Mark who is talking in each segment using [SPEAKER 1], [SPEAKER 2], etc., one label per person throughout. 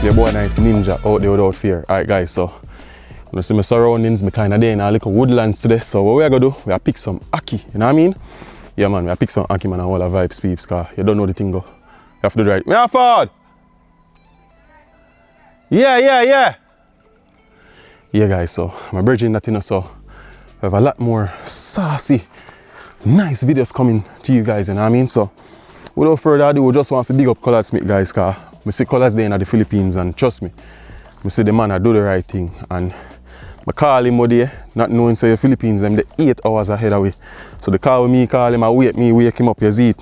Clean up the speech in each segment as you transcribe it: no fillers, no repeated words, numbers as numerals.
[SPEAKER 1] Your boy Knife Ninja out there without fear. Alright guys, so you see my surroundings, me kinda there in a little woodlands today. So what we are gonna do, we are pick some Ackee, you know what I mean? Yeah man, we are pick some Ackee man and all the vibes peeps, cause you don't know the thing go. You have to do the right. Me forward! Yeah guys, so my bridging that in so we have a lot more saucy, nice videos coming to you guys, you know what I mean? So without further ado, we just want to big up Colaz Smith guys, cause I see Colaz there in the Philippines and trust me, I see the man I do the right thing and I call him over there, not knowing say the Philippines them the 8 hours ahead of me. So they call me, call him, I wake him up, you see it.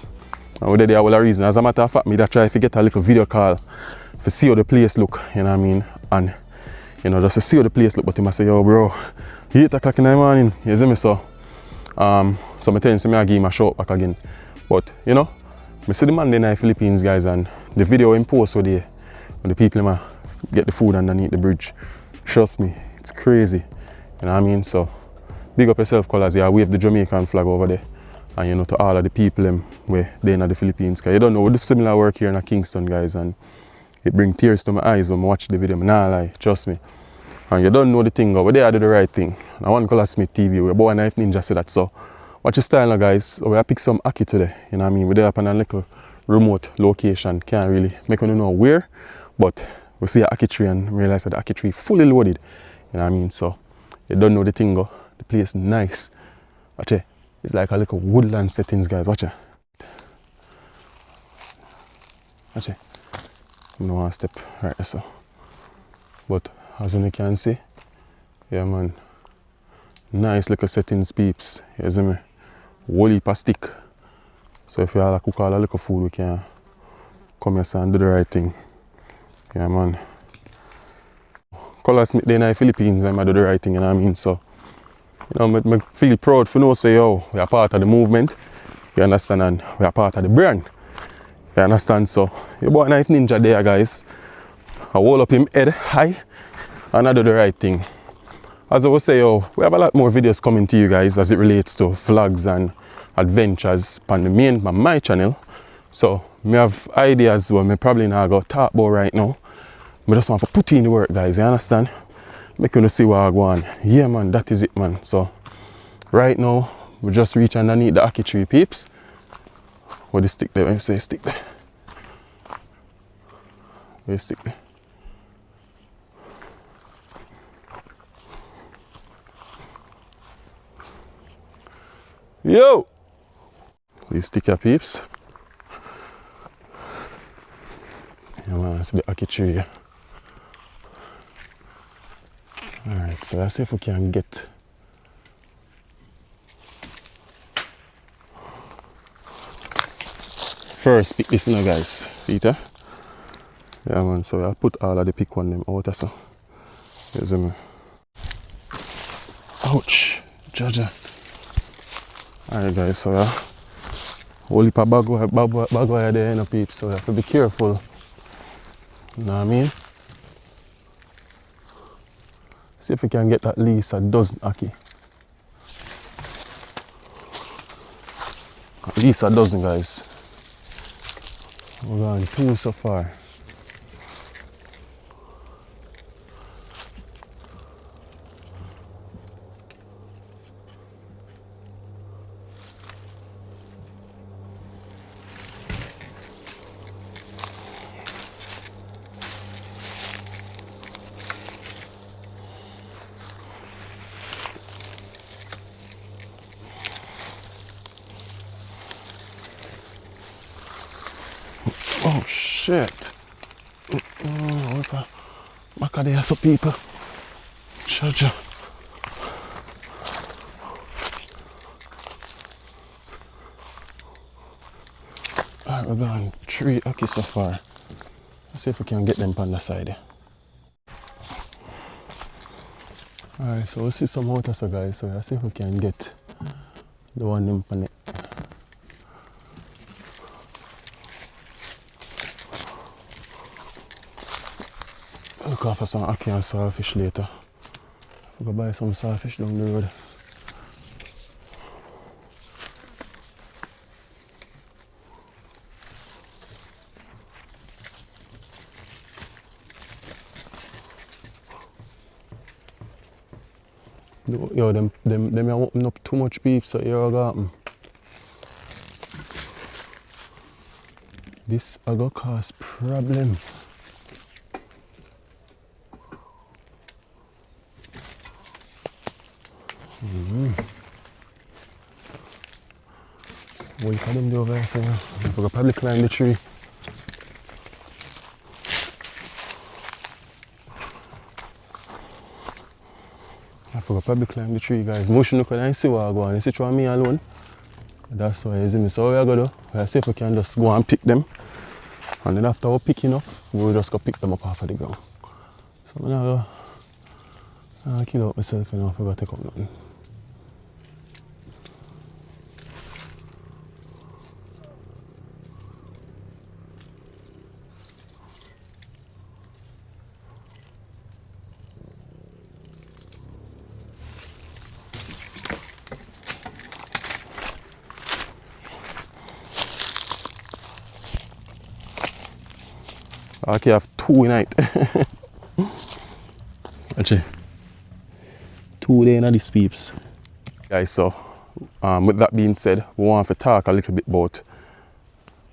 [SPEAKER 1] And we're there all a reason. As a matter of fact, me that try to get a little video call to see how the place look, you know what I mean? And you know, just to see how the place look, but he must say, yo bro, 8 o'clock in the morning, you see me so. So I tell him, I give him a shout back again. But you know, I see the man there in the Philippines guys and the video in post over there when the people get the food underneath the bridge. Trust me, it's crazy. You know what I mean? So big up yourself Colaz, yeah, wave the Jamaican flag over there. And you know, to all of the people where they're in the Philippines. Cause you don't know, we do similar work here in Kingston guys and it brings tears to my eyes when I watch the video. I nah lie, trust me. And you don't know the thing, but they do the right thing. And I want Colaz Smith TV, we're boy Knife Ninja said that. So watch your style now guys. We're pick some Ackee today. You know what I mean? We're there up on a little remote location. Can't really make you know where, but we see an Ackee tree and realize that the Ackee tree fully loaded. You know what I mean? So you don't know the thing, the place nice. Watch it. It's like a little woodland settings guys. Watch it. Watch it. I don't want to step right there so. But as you can see, yeah man, nice little settings peeps, you see me? Whole heap of stick. So if you all cook all the little food, we can come here and do the right thing. Yeah man. Colaz Smith there in the Philippines, I do the right thing, you know what I mean? So, you know, I feel proud for know say, yo, we are part of the movement, you understand, and we are part of the brand. You understand? So, your boy Knife Ninja there guys. I hold up him head high and I do the right thing. As I was saying, yo, we have a lot more videos coming to you guys as it relates to vlogs and adventures on my channel. So I have ideas what I probably not go talk about right now. I just want to put in the work guys, you understand? Make you see what I go on. Yeah man, that is it man. So right now we just reach underneath the Ackee tree peeps. Where the stick there, when you say stick there. Where the stick there. Yo! These sticker peeps. Yeah man, that's the Ackee tree. Yeah. Alright, so let's see if we can get first pick this now guys. See it? Yeah man, so I'll put all of the pick one them out so. You see me? Ouch! Jaja. Alright guys, so yeah, whole heap of bag wire there in the peeps, so you have to be careful. You know what I mean? See if we can get at least a dozen Ackee. At least a dozen guys. We're going 2 so far. Oh shit! Back of there, so people. Charger. Alright, we're going 3 Ackee so far. Let's see if we can get them on the side. Alright, so we'll see some water so guys, so let's see if we can get the one them on it. Look out for some Ackee and saltfish later. We'll go buy some saltfish down the road. Yo, them are opening up too much peeps, so here I got them. This I go cause problem. What can them do over there, so I could probably climb the tree. I forgot probably climb the tree, guys. Motion look and see what I go on. You see through me alone. That's why you see me. So what we are going to do, we'll see if we can just go and pick them. And then after we pick enough, we'll just go pick them up off of the ground. So I'm going to kill out myself, you know, if I go take up nothing. Okay, I have 2 in night. Actually, 2 there in these peeps. Guys, so with that being said, we want to talk a little bit about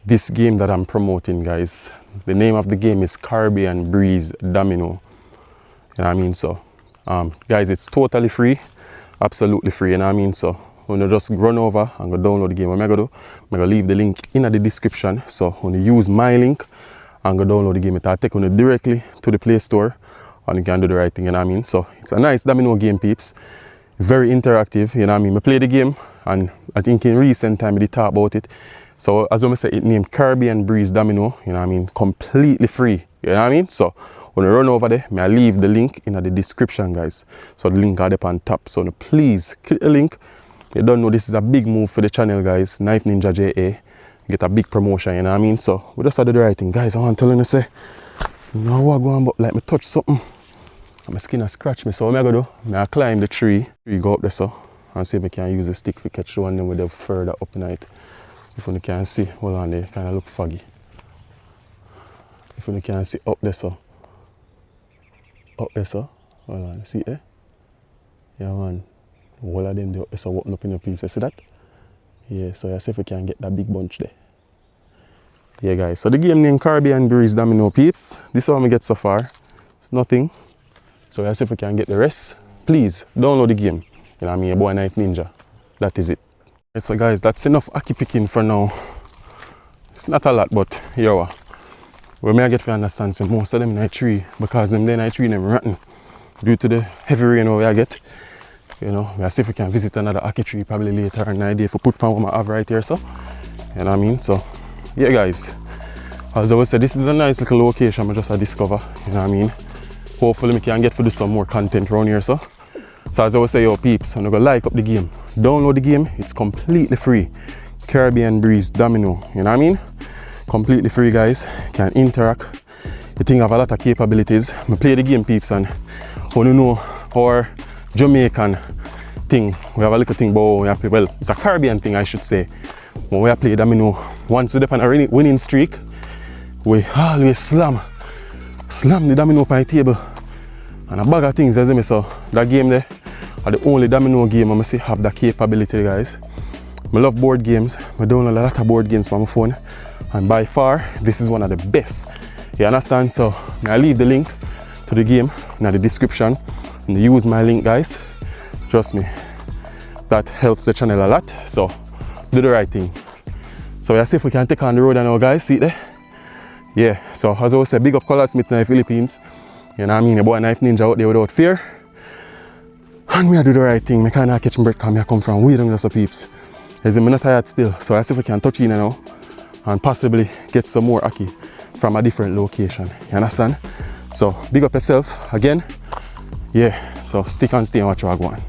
[SPEAKER 1] this game that I'm promoting, guys. The name of the game is Caribbean Breeze Domino. You know what I mean? So, guys, it's totally free, absolutely free. You know what I mean? So, when you just run over and go download the game, what I'm going to do, I'm going to leave the link in the description. So, when you use my link and go download the game, it'll take you directly to the Play Store and you can do the right thing, you know what I mean? So it's a nice domino game, peeps. Very interactive, you know what I mean? I play the game and I think in recent time we did talk about it. So as I say, it named Caribbean Breeze Domino, you know what I mean? Completely free, you know what I mean? So when you run over there, I leave the link in the description, guys. So the link are up on top. So please click the link. You don't know this is a big move for the channel, guys. Knife Ninja JA. Get a big promotion, you know what I mean? So we just had to do the right thing. Guys, I want to tell you, say, you know what going on, but like me touch something and my skin has scratched me. So what I'm going to do, I climb the tree, go up there so and see if I can use a stick to catch the one then with the further up in it. If you can see, hold on there, kind of look foggy. If you can see up there so. Up there so. Hold on, see there? Yeah man. All of them there so open up in your peeps. You see that? Yeah, so I see if we can get that big bunch there. Yeah guys, so the game named Caribbean Breeze Domino, peeps. This is what we get so far. It's nothing. So I see if we can get the rest. Please download the game. You know what I mean? Your boy Knife Ninja. That is it. Right, so guys, that's enough Ackee picking for now. It's not a lot, but here we are. Where may I get to understand so most of them in the tree, because them in the tree them rotten due to the heavy rain we get. You know, we'll see if we can visit another Ackee tree probably later and idea if we put pan what I have right here, so. You know what I mean? So yeah guys, as I always said, this is a nice little location I just discover, you know what I mean? Hopefully we can get to do some more content around here, so. So as I always say, yo peeps, I'm gonna like up the game. Download the game, it's completely free. Caribbean Breeze Domino, you know what I mean? Completely free, guys. Can interact. The thing have a lot of capabilities. I play the game, peeps, and when you know our Jamaican thing, we have a little thing about we have, well, it's a Caribbean thing I should say. When we play domino, once we're on a winning streak, we always slam the domino on the table. And a bag of things, as I so that game there are the only domino game I see have that capability, guys. I love board games. I download a lot of board games on my phone, and by far this is one of the best. You understand? So I leave the link to the game in the description and use my link, guys. Trust me, that helps the channel a lot. So do the right thing. So let's see if we can take on the road now, guys. See it there? Yeah. So as I always say, big up Colaz in the Philippines. You know what I mean? A boy Knife Ninja out there without fear. And we do the right thing. I can't catch my breath because I come from way down there, so peeps. As I'm not tired still. So let's see if we can touch in now and possibly get some more Ackee from a different location. You understand? So big up yourself again. Yeah. So stick and stay and watch what I go on.